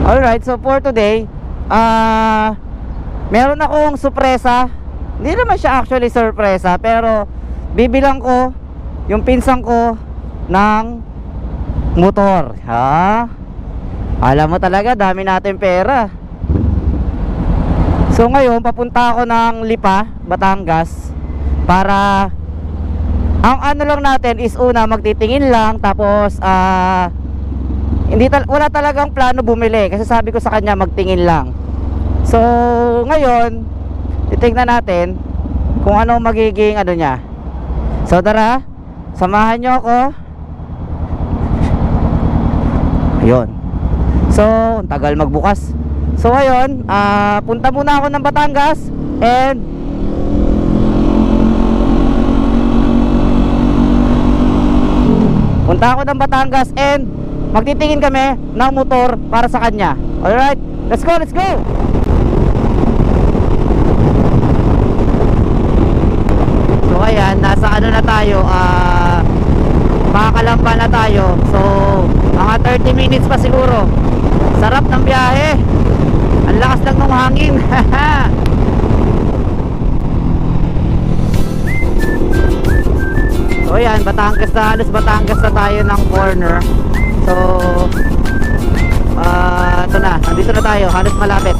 Alright, so for today, meron akong sorpresa. Hindi naman siya actually sorpresa, pero bibilang ko yung pinsan ko ng motor. Ha? Alam mo talaga, dami natin pera. So ngayon, papunta ako ng Lipa, Batangas, para ang ano lang natin is una magtitingin lang, tapos wala talagang plano bumili kasi sabi ko sa kanya magtingin lang. So ngayon, titingnan natin kung ano magiging ano niya. So tara, samahan nyo ako. Ayun. So, tagal magbukas. So ayun, punta muna ako ng Batangas and magtitingin kami ng motor para sa kanya. Alright, let's go, let's go! So ayan, nasa ano na tayo, Makakalamba na tayo. So mga 30 minutes pa siguro. Sarap ng biyahe. Ang lakas lang ng hangin. So ayan, Batangas na, halos Batangas na tayo ng corner. So ito na, nandito na tayo, halos malapit.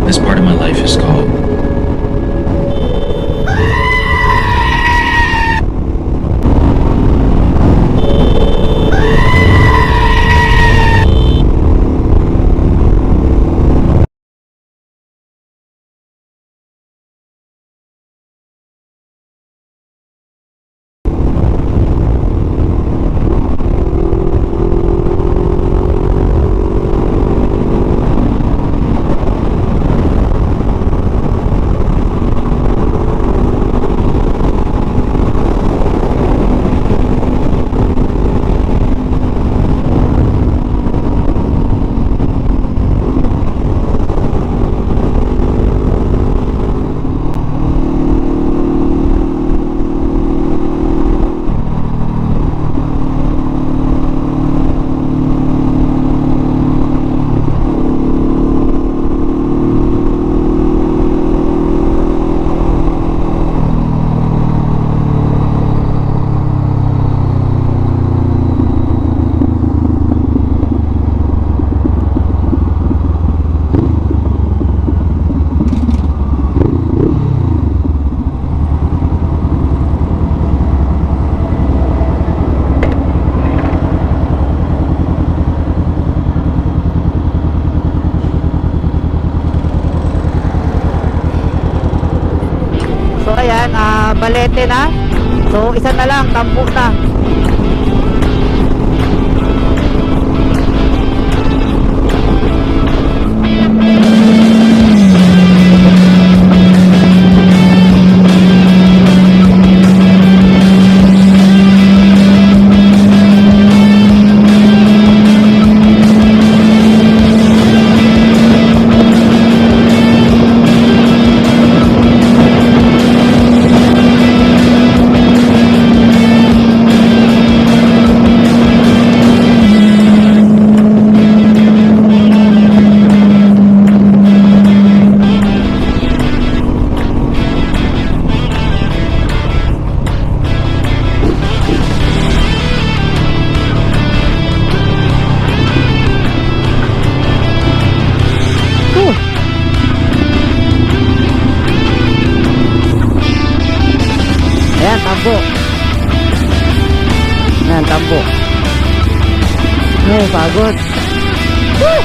This part of my life is called Balete na. So isa na lang, tampok na. Ayan, tambo. Ayan, tambo. Ay, pagod. Woo!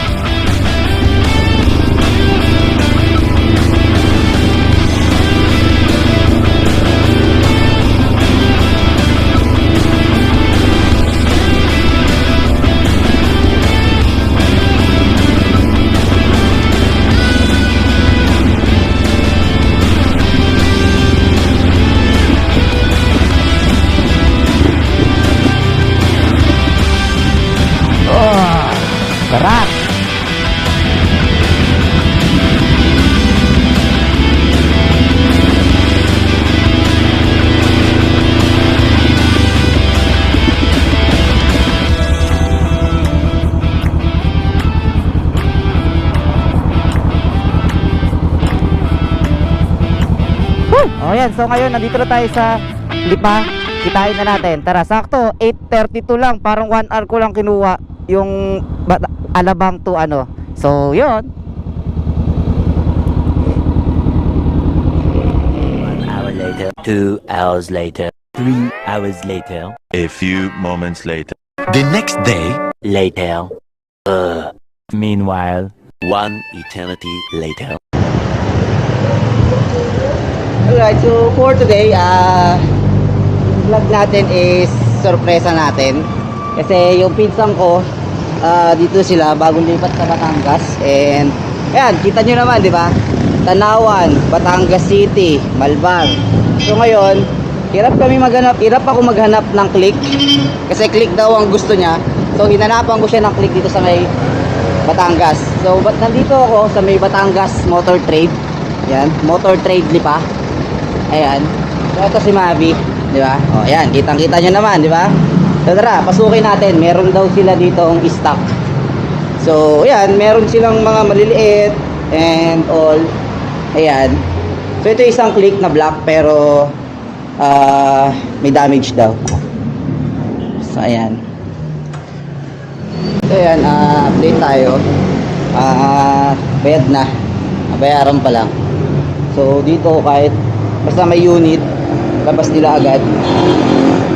ayan, so ngayon nandito na tayo sa Lipa. Kitain na natin. Tara, sakto 8:32 lang, parang 1 hour ko lang kinuha yung Alabang to ano. So, yun. 1 hour later, 2 hours later, 3 hours later, A few moments later. the next day, later. Meanwhile, 1 eternity later. Alright, so for today, vlog natin is sorpresa natin. Kasi yung pinsan ko, dito sila bagong lipat sa Batangas. And ayan, kita nyo naman, di ba? Tanawan, Batangas City, Malbang. So ngayon, hirap ako maghanap ng click. Kasi click daw ang gusto niya. So hinanapan ko siya ng click dito sa may Batangas. So nandito ako sa may Batangas Motor Trade. Yan, Motor Trade Lipa. Ayan. So ito si Mavi, di ba? Oh, ayan, kitang-kita nyo naman, di ba? So tara, pasukin natin. Meron daw sila dito ang stock. So, ayan, meron silang mga maliliit and all. Ayan. So ito isang click na black pero may damage daw. So ayan. So ayan, update tayo. Bayad na. Bayaran pa lang. So dito kahit basta may unit, labas nila agad.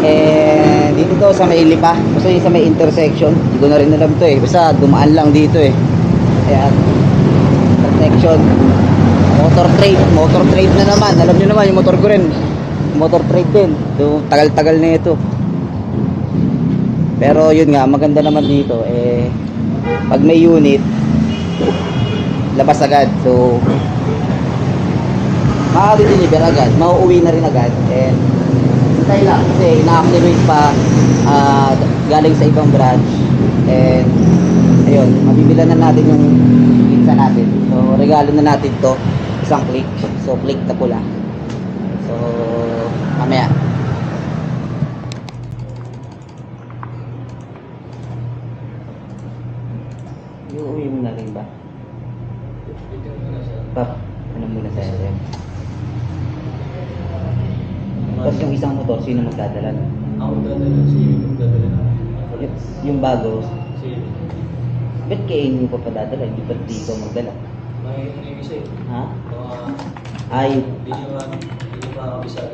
And dito to sa may Lipa, basta yung sa may intersection, hindi ko na rin alam to eh, basta dumaan lang dito eh. Ayan, intersection, motor trade na naman. Alam nyo naman yung motor ko rin, motor trade din. So tagal-tagal na ito. Pero yun nga, maganda naman dito eh, pag may unit, labas agad. So makaka-deliver agad, mauuwi na rin agad. And hintay lang kasi ina-activate pa galing sa ibang branch. And ayun, mabibilan na natin yung pizza natin. So regalo na natin to, isang click. So click na pula. So mamaya iuwi mo na rin ba? Pap, ano muna sa SM? Tapos yung isang motor, sino magdadala? Ako dadala, sino dadala? Yung bago, Sino? ba't kayo hindi pa padadala? Hindi pa dito magdala? May isa eh. Ha? Mga Ay, hindi nyo pa isa.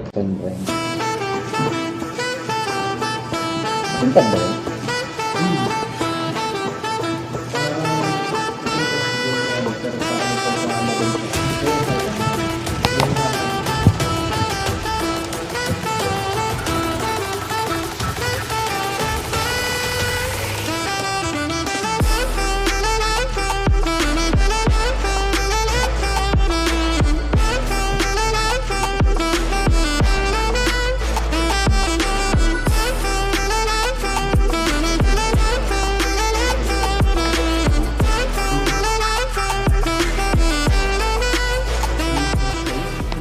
Buntag ba yun?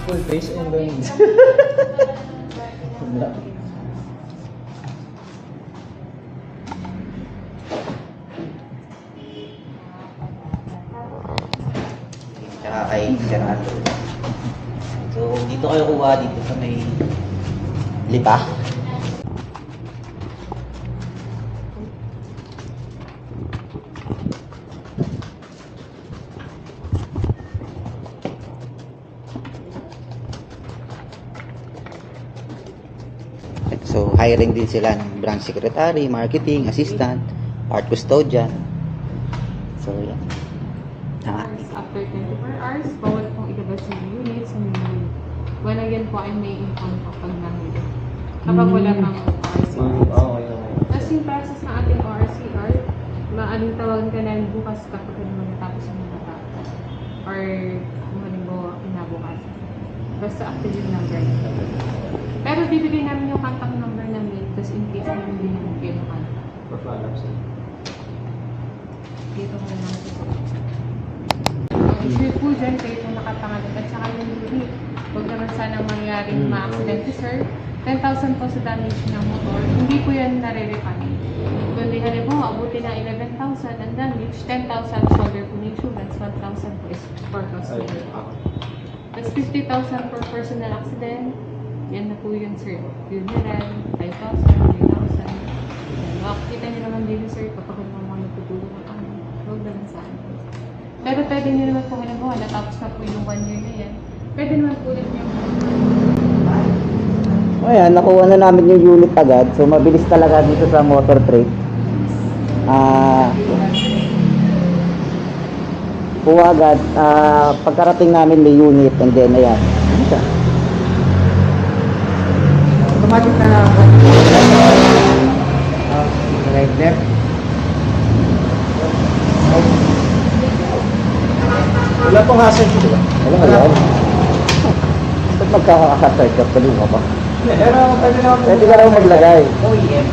Full face and then... Tsaka kay Gerardo. So, dito kayo kuha dito sa may Lipa. So, hiring din sila ng branch secretary, marketing, assistant, part custodian. So, yan. After 24 hours, bawal pong ilabas yung unit sa mga unit. When again po ay may inform po pag nahuli. Kapag wala pang RCR. Okay. Tapos yung process ng ating RCR, maaling tawagan ka namin bukas kapag naman natapos yung mga or kung halimbawa kinabukasan. Basta active yung number. Pero bibigay namin yung contact number namin, tapos in case na hindi namin kayo yung contact. For follow-up sir. Dito ko na lang sa issue po dyan, kayo po nakapangalan at saka yung unit. Huwag naman sana mangyaring ma-accident to sir. 10,000 po sa damage ng motor, hindi po yan nare-refund. Kundi halimbawa, abuti na 11,000 ang damage, 10,000 shoulder po ng insurance, 1,000 po is for cost. Tapos 50,000 for personal accident. Yan na po yun, sir. Funeral, 5,000, 3,000. Makikita niyo naman din, sir, kapag may mga natutulog ng ano. Huwag na lang saan. Pero pwede niyo naman po ginagawa, natapos na po yung 1 year na yan. Pwede naman po ulit yung Ayan, nakuha na namin yung unit agad. So, mabilis talaga dito sa motor trade. Kuha agad. Pagkarating namin may unit and then, ayan. Ano siya? Automatic na right left. Wala pong hassle dito ba? Wala. Ba't magkakakasay ka? Palunga pa. Pero pwede naman Pwede ka raw maglagay. OEM.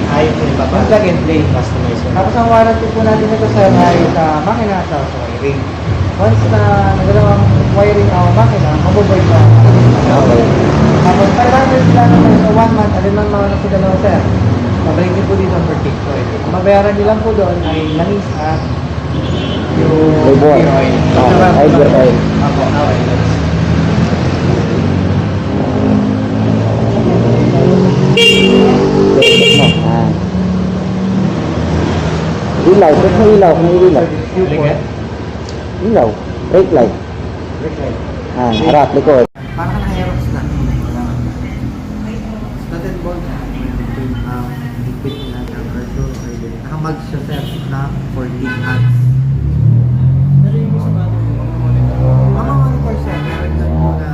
Ayaw po yung papa. Plug and play. Customize. Tapos ang warranty po natin ito sir ay sa makina sa wiring. Once na nagawang wiring ang makina, mabuboy pa. Okay. Tapos 500 sila naman sa 1 month, alin man mga nasa dalawa sir. Mabalik din po dito ang verdict. Ang mabayaran nyo lang po doon ay langis at yung Labor. gear oil. Ay, gear oil. Apo, okay. Ah. Ilaw, ba't may ilaw? May ilaw. Ilaw. Brake light. Harap, likod. Parang ka na-aerox na. Started ball na. Higpit na ng cardio. Nakamag siya sir na 14 months. Pero yung isa ba? Mga monitor sir, meron doon po na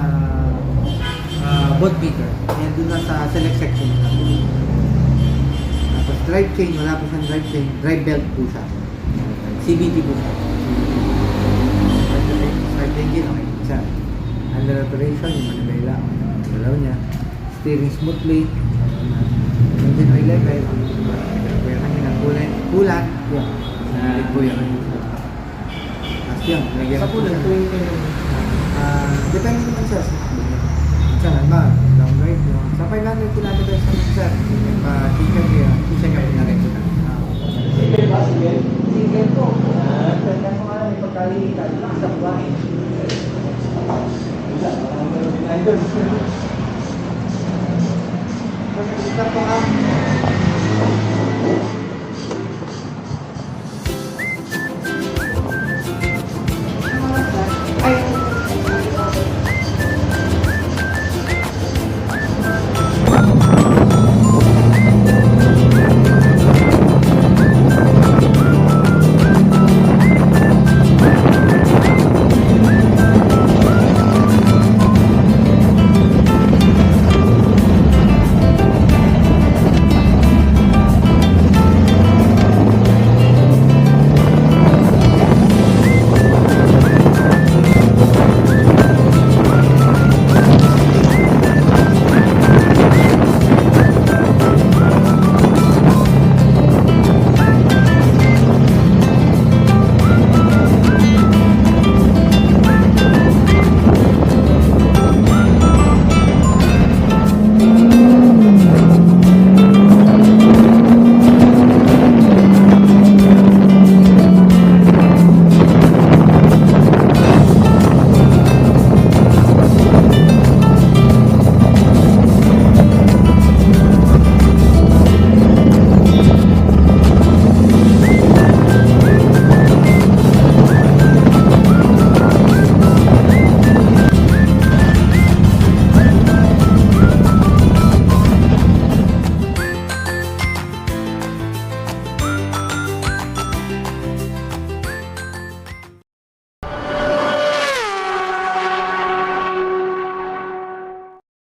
bolt meter. Yan doon na sa select section na. Tapos drive chain, wala po siyang drive chain. Drive belt po siya. CVT po siya. Start engine, okay po siya. Under operation, yung manibela, galaw niya. Steering smoothly. Engine oil level. Kaya kanina kulan. Yan. Sanalit po yan. Tapos yan, lagyan Sa po pulan, siya. tuwing kayo. Depende naman sir. Minsan, ba, long ride, no? Sa 500 kilometers naman sir, pa-ticket kaya,